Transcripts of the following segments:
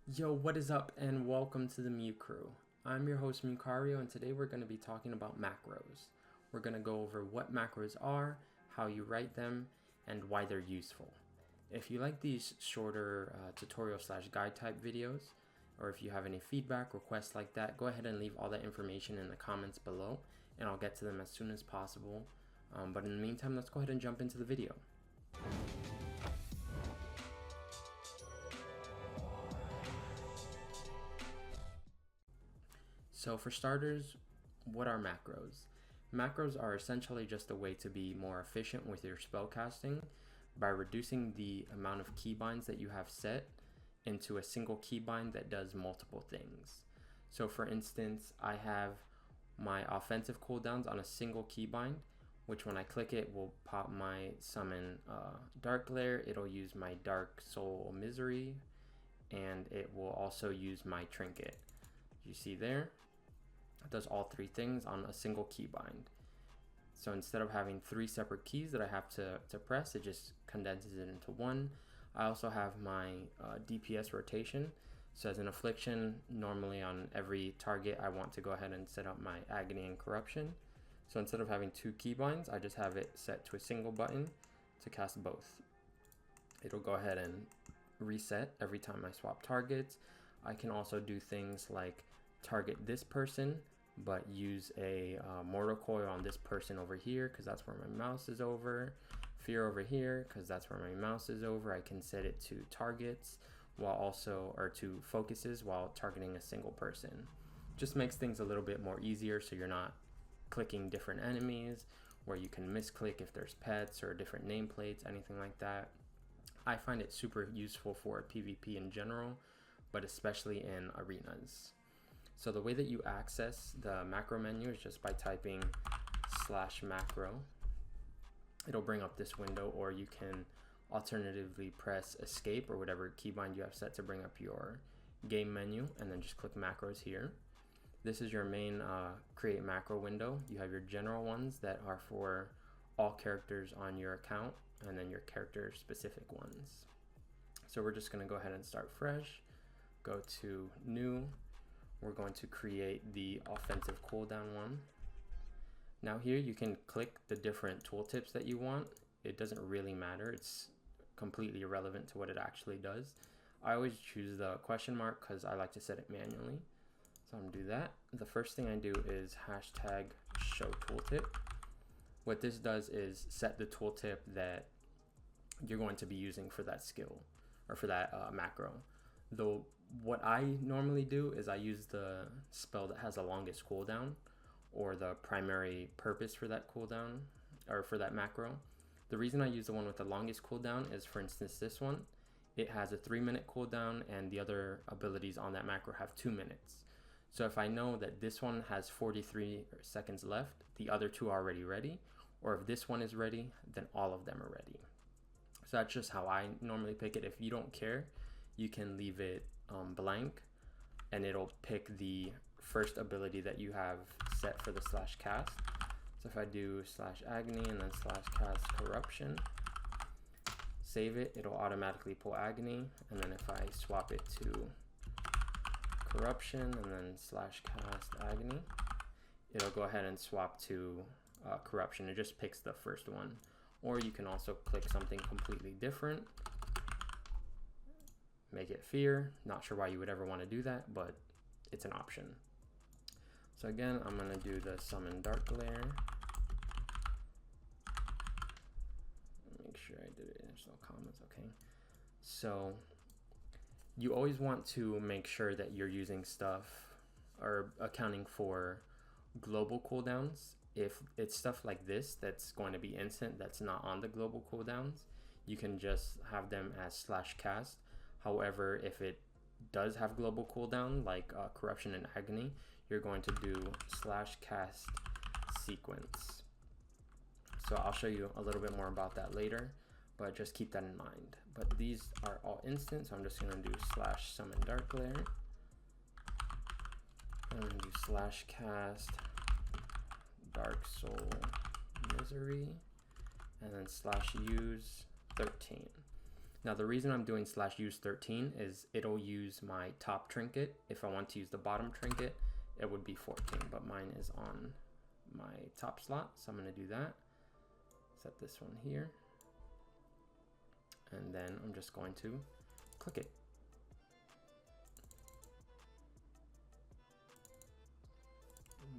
Yo, what is up, and welcome to the Mew Crew. I'm your host Mukario, and today we're going to be talking about macros. We're going to go over what macros are, how you write them, and why they're useful. If you like these shorter tutorial/guide type videos, or if you have any feedback, requests like that, go ahead and leave all that information in the comments below, and I'll get to them as soon as possible. But in the meantime, let's go ahead and jump into the video. So for starters, what are macros? Macros are essentially just a way to be more efficient with your spellcasting by reducing the amount of keybinds that you have set into a single keybind that does multiple things. So for instance, I have my offensive cooldowns on a single keybind, which when I click it will pop my summon Dark Glare, it'll use my Dark Soul Misery, and it will also use my Trinket. You see there? It does all three things on a single keybind. So instead of having three separate keys that I have to press, it just condenses it into one. I also have my DPS rotation. So as an affliction, normally on every target, I want to go ahead and set up my agony and corruption. So instead of having two keybinds, I just have it set to a single button to cast both. It'll go ahead and reset every time I swap targets. I can also do things like target this person but use a mortal coil on this person over here because that's where my mouse is over, fear over here because that's where my mouse is over. I can set it to targets while also, or to focuses while targeting a single person. Just makes things a little bit more easier so you're not clicking different enemies where you can misclick if there's pets or different nameplates, anything like that. I find it super useful for PvP in general, but especially in arenas. So the way that you access the macro menu is just by typing /macro. It'll bring up this window, or you can alternatively press escape or whatever keybind you have set to bring up your game menu, and then just click macros here. This is your main create macro window. You have your general ones that are for all characters on your account, and then your character specific ones. So we're just going to go ahead and start fresh, go to new. We're going to create the offensive cooldown one. Now here you can click the different tooltips that you want. It doesn't really matter. It's completely irrelevant to what it actually does. I always choose the question mark because I like to set it manually. So I'm gonna do that. The first thing I do is hashtag show tooltip. What this does is set the tooltip that you're going to be using for that skill or for that macro. Though what I normally do is I use the spell that has the longest cooldown, or the primary purpose for that cooldown or for that macro. The reason I use the one with the longest cooldown is, for instance, this one. It has a 3-minute cooldown and the other abilities on that macro have 2 minutes. So if I know that this one has 43 seconds left, the other two are already ready, or if this one is ready, then all of them are ready. So that's just how I normally pick it. If you don't care, you can leave it blank, and it'll pick the first ability that you have set for the /cast. So if I do /agony and then /cast corruption, save it, it'll automatically pull agony, and then if I swap it to corruption and then /cast agony, it'll go ahead and swap to corruption. It just picks the first one. Or you can also click something completely different, make it fear. Not sure why you would ever want to do that, but it's an option. So again, I'm going to do the summon Dark Glare. Make sure I did it. There's no comments. Okay. So you always want to make sure that you're using stuff or accounting for global cooldowns. If it's stuff like this that's going to be instant, that's not on the global cooldowns, you can just have them as /cast. However, if it does have global cooldown, like corruption and agony, you're going to do /cast sequence. So I'll show you a little bit more about that later, but just keep that in mind. But these are all instant, so I'm just going to do /summon Dark Glare. I'm going to do /cast Dark Soul Misery, and then /use 13. Now the reason I'm doing /use13 is it'll use my top trinket. If I want to use the bottom trinket, it would be 14, but mine is on my top slot, so I'm going to do that. Set this one here, and then I'm just going to click it.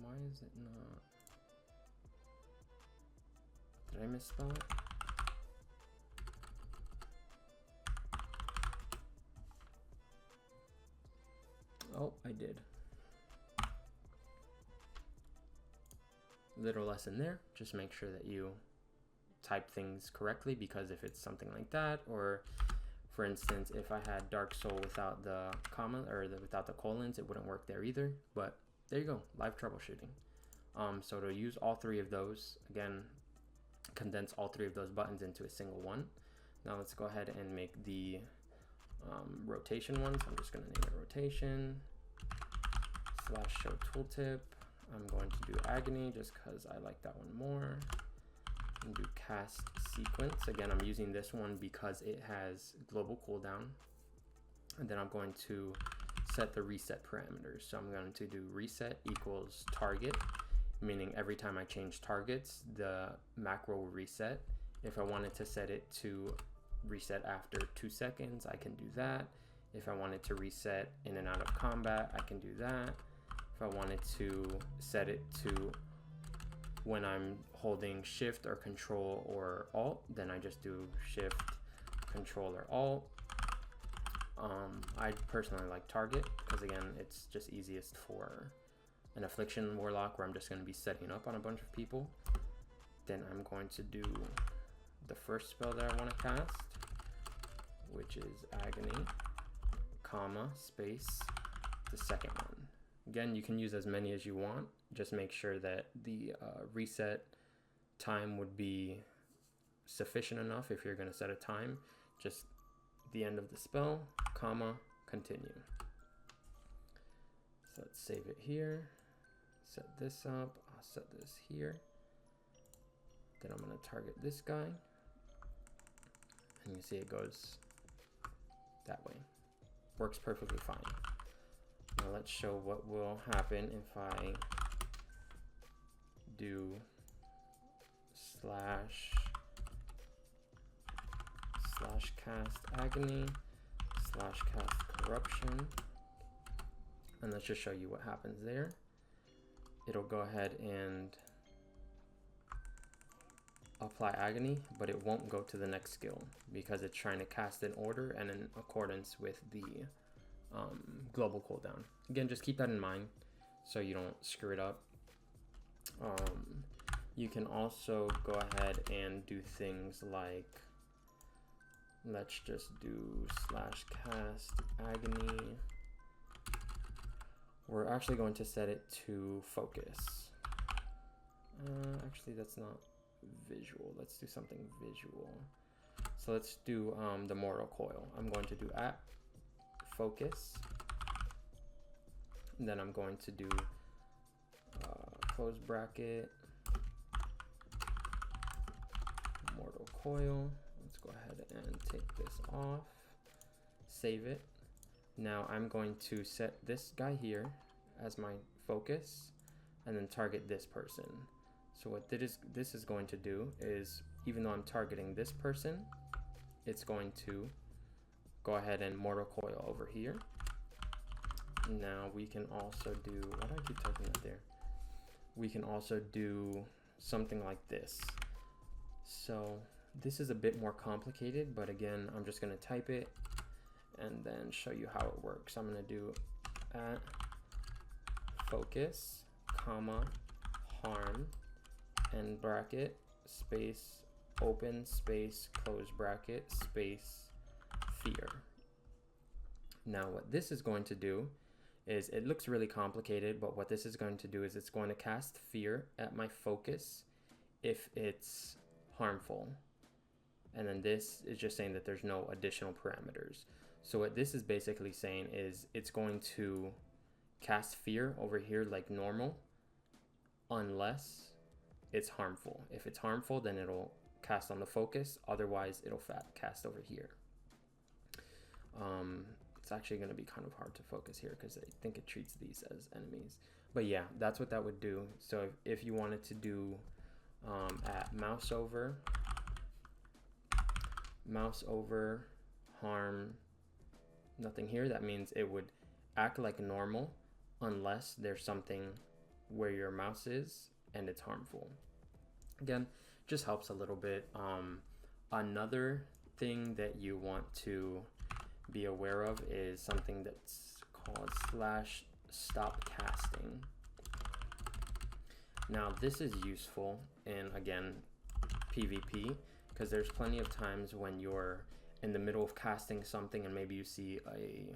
Why is it not? Did I misspell it? Oh, I did. Little lesson there. Just make sure that you type things correctly, because if it's something like that, or for instance, if I had Dark Soul without the comma or without the colons, it wouldn't work there either. But there you go, live troubleshooting. So to use all three of those, again, condense all three of those buttons into a single one. Now let's go ahead and make the rotation one. So I'm just going to name it rotation /show tooltip. I'm going to do agony just because I like that one more. And do cast sequence. Again, I'm using this one because it has global cooldown. And then I'm going to set the reset parameters. So I'm going to do reset equals target, meaning every time I change targets, the macro will reset. If I wanted to set it to reset after 2 seconds, I can do that. If I wanted to reset in and out of combat, I can do that. If I wanted to set it to when I'm holding shift or control or alt, then I just do shift, control, or alt. I personally like target because, again, it's just easiest for an affliction warlock where I'm just going to be setting up on a bunch of people. Then I'm going to do the first spell that I want to cast, which is agony, comma, space, the second one. Again, you can use as many as you want. Just make sure that the reset time would be sufficient enough. If you're going to set a time, just the end of the spell, comma, continue. So let's save it here. Set this up. I'll set this here. Then I'm going to target this guy. And you see it goes that way. Works perfectly fine. Now let's show what will happen if I do /cast agony /cast corruption, and let's just show you what happens there. It'll go ahead and apply agony, but it won't go to the next skill because it's trying to cast in order and in accordance with the global cooldown. Again, just keep that in mind so you don't screw it up. You can also go ahead and do things like, let's just do /cast agony. We're actually going to set it to focus. Actually, that's not visual. Let's do something visual. So let's do the mortal coil. I'm going to do at focus. And then I'm going to do close bracket, mortal coil. Let's go ahead and take this off, save it. Now I'm going to set this guy here as my focus and then target this person. So what this is going to do is, even though I'm targeting this person, it's going to go ahead and mortal coil over here. Now we can also do, why do I keep typing that there? We can also do something like this. So this is a bit more complicated, but again, I'm just going to type it and then show you how it works. I'm going to do at focus, comma, harm, end bracket, space, open, space, close bracket, space, fear. Now what this is going to do is, it looks really complicated, but what this is going to do is it's going to cast fear at my focus if it's harmful. And then this is just saying that there's no additional parameters. So what this is basically saying is it's going to cast fear over here like normal unless it's harmful. If it's harmful, then it'll cast on the focus. Otherwise, it'll cast over here. It's actually going to be kind of hard to focus here because I think it treats these as enemies. But yeah, that's what that would do. So if you wanted to do at mouse over, harm, nothing here, that means it would act like normal unless there's something where your mouse is and it's harmful. Again, just helps a little bit. Another thing that you want to be aware of is something that's called /stop casting. Now this is useful in, again, PvP, because there's plenty of times when you're in the middle of casting something and maybe you see a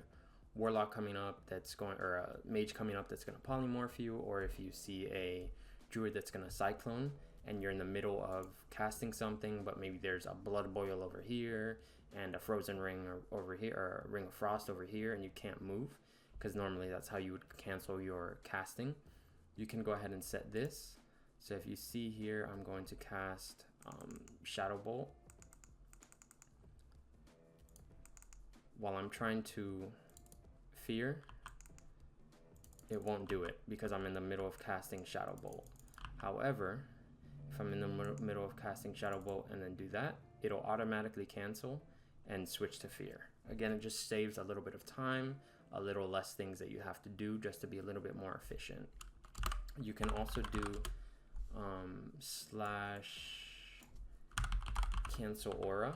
warlock coming up that's going, or a mage coming up that's going to polymorph you, or if you see a druid that's going to cyclone and you're in the middle of casting something, but maybe there's a blood boil over here and a frozen ring over here, or a ring of frost over here, and you can't move, because normally that's how you would cancel your casting. You can go ahead and set this. So if you see here, I'm going to cast Shadow Bolt. While I'm trying to fear, it won't do it because I'm in the middle of casting Shadow Bolt. However, if I'm in the middle of casting Shadow Bolt and then do that, it'll automatically cancel and switch to fear. Again, it just saves a little bit of time, a little less things that you have to do just to be a little bit more efficient. You can also do /cancel aura.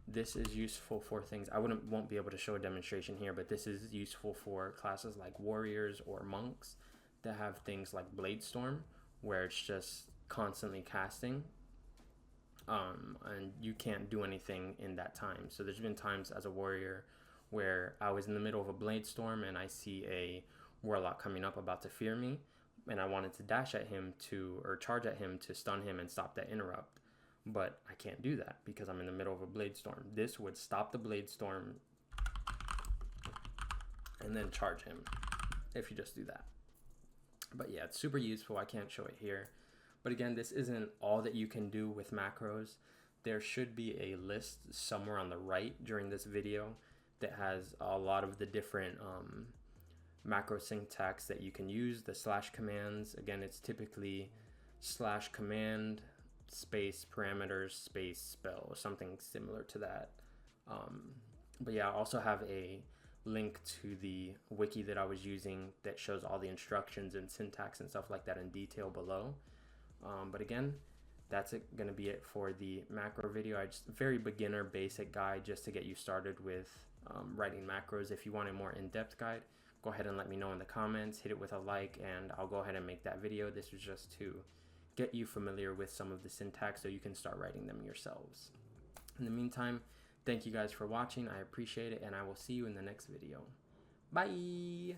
This is useful for things, I won't be able to show a demonstration here, but this is useful for classes like warriors or monks that have things like Blade Storm, where it's just constantly casting, and you can't do anything in that time. So there's been times as a warrior where I was in the middle of a Blade Storm and I see a warlock coming up about to fear me, and I wanted to dash at him or charge at him to stun him and stop that interrupt. But I can't do that because I'm in the middle of a Blade Storm. This would stop the Blade Storm and then charge him if you just do that. But yeah, it's super useful. I can't show it here. But again, this isn't all that you can do with macros. There should be a list somewhere on the right during this video that has a lot of the different macro syntax that you can use, the / commands. Again, it's typically /command space parameters space spell or something similar to that. But yeah, I also have a link to the wiki that I was using that shows all the instructions and syntax and stuff like that in detail below. But again, that's going to be it for the macro video. I just very beginner basic guide just to get you started with writing macros. If you want a more in-depth guide, go ahead and let me know in the comments, hit it with a like, and I'll go ahead and make that video. This was just to get you familiar with some of the syntax so you can start writing them yourselves. In the meantime, thank you guys for watching. I appreciate it, and I will see you in the next video. Bye!